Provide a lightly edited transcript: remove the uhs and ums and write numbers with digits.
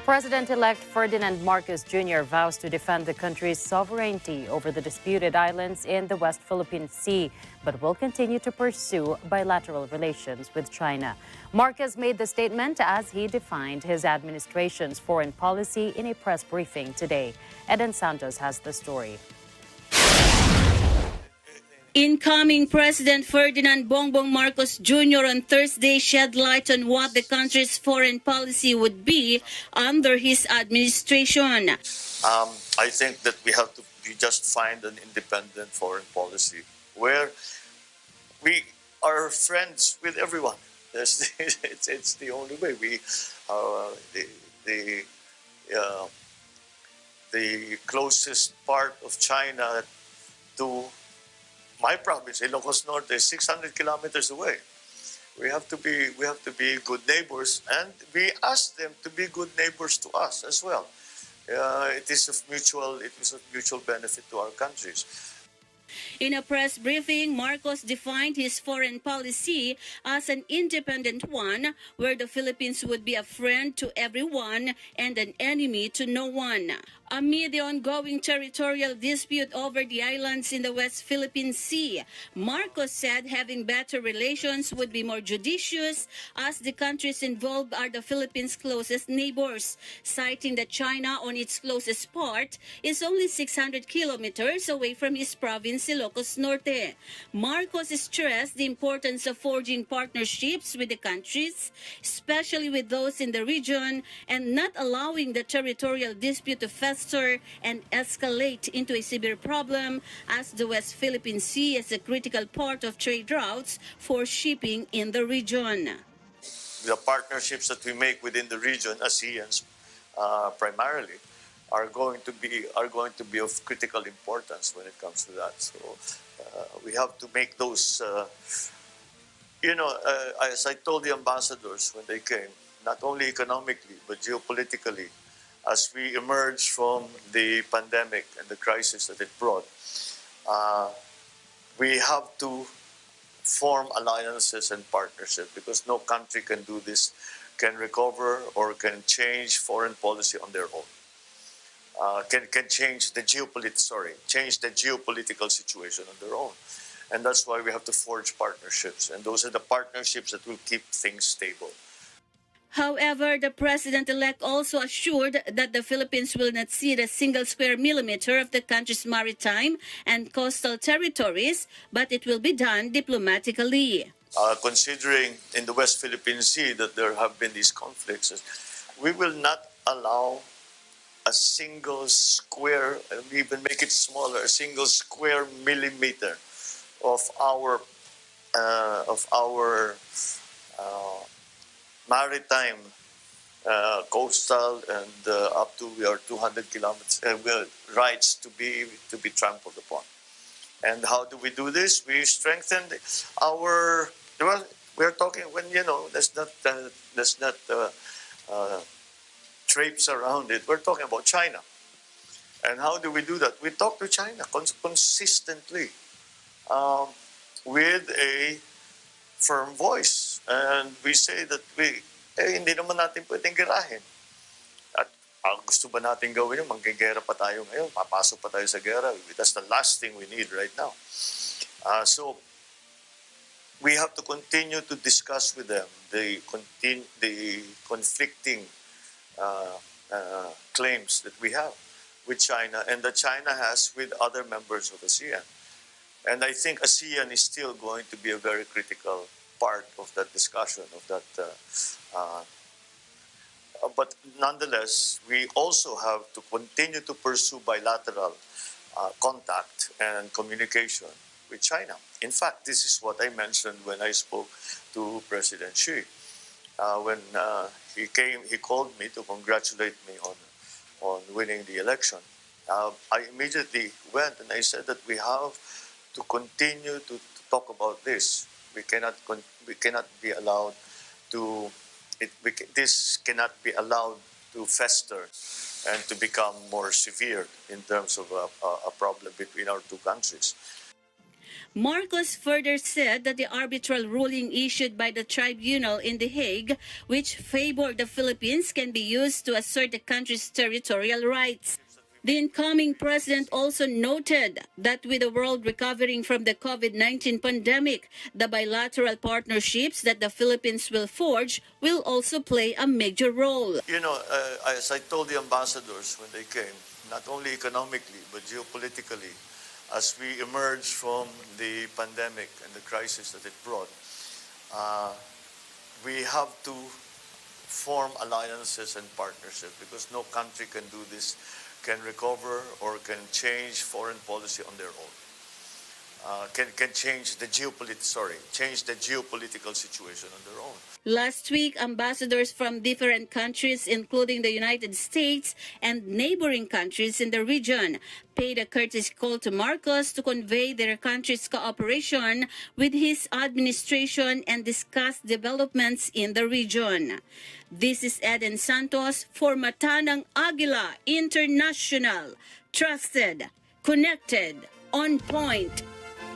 President-elect Ferdinand Marcos Jr. vows to defend the country's sovereignty over the disputed islands in the West Philippine Sea, but will continue to pursue bilateral relations with China. Marcos made the statement as he defined his administration's foreign policy in a press briefing today. Eden Santos has the story. Incoming President Ferdinand Bongbong Marcos Jr. on Thursday shed light on what the country's foreign policy would be under his administration. I think that we have to just find an independent foreign policy where we are friends with everyone. It's the only way. The closest part of China to my province, Ilocos Norte, is 600 kilometers away. We have to be good neighbors, and we ask them to be good neighbors to us as well. It is of mutual benefit to our countries. In a press briefing, Marcos defined his foreign policy as an independent one, where the Philippines would be a friend to everyone and an enemy to no one. Amid the ongoing territorial dispute over the islands in the West Philippine Sea, Marcos said having better relations would be more judicious as the countries involved are the Philippines' closest neighbors, citing that China, on its closest part, is only 600 kilometers away from his province, Ilocos Norte. Marcos stressed the importance of forging partnerships with the countries, especially with those in the region, and not allowing the territorial dispute to fester and escalate into a severe problem, as the West Philippine Sea is a critical part of trade routes for shipping in the region. The partnerships that we make within the region, ASEANs primarily, are going to be of critical importance when it comes to that. So we have to make those. As I told the ambassadors when they came, not only economically but geopolitically, as we emerge from the pandemic and the crisis that it brought, we have to form alliances and partnerships, because no country can do this, can recover or can change foreign policy on their own. Can change the geopolitical situation on their own. And that's why we have to forge partnerships. And those are the partnerships that will keep things stable. However, the president-elect also assured that the Philippines will not cede a single square millimeter of the country's maritime and coastal territories, but it will be done diplomatically. Considering in the West Philippine Sea that there have been these conflicts, we will not allow a single square, and even make it smaller, a single square millimeter of our maritime, coastal, and up to our 200 kilometers rights to be trampled upon. And how do we do this? We strengthen our. Well, we're talking when there's not traipse around it. We're talking about China. And how do we do that? We talk to China consistently with a firm voice. And we say that hindi naman natin pwedeng gerahin. At gusto ba natin gawin yun? Manggigera pa tayo ngayon. Papasok pa tayo sa gera. That's the last thing we need right now. So we have to continue to discuss with them the conflicting claims that we have with China and that China has with other members of ASEAN. And I think ASEAN is still going to be a very critical part of that discussion, but nonetheless, we also have to continue to pursue bilateral contact and communication with China. In fact, this is what I mentioned when I spoke to President Xi. When he called me to congratulate me on winning the election. I immediately went and I said that we have to continue to talk about this. We cannot be allowed to. This cannot be allowed to fester and to become more severe in terms of a problem between our two countries. Marcos further said that the arbitral ruling issued by the tribunal in The Hague, which favored the Philippines, can be used to assert the country's territorial rights. The incoming president also noted that with the world recovering from the COVID-19 pandemic, the bilateral partnerships that the Philippines will forge will also play a major role. You know, as I told the ambassadors when they came, not only economically but geopolitically, as we emerge from the pandemic and the crisis that it brought, we have to form alliances and partnerships because no country can do this, can recover or can change foreign policy on their own. Can change the geopolitical situation on their own. Last week, ambassadors from different countries, including the United States and neighboring countries in the region, paid a courtesy call to Marcos to convey their country's cooperation with his administration and discuss developments in the region. This is Eden Santos for Mata ng Agila International. Trusted, connected, on point.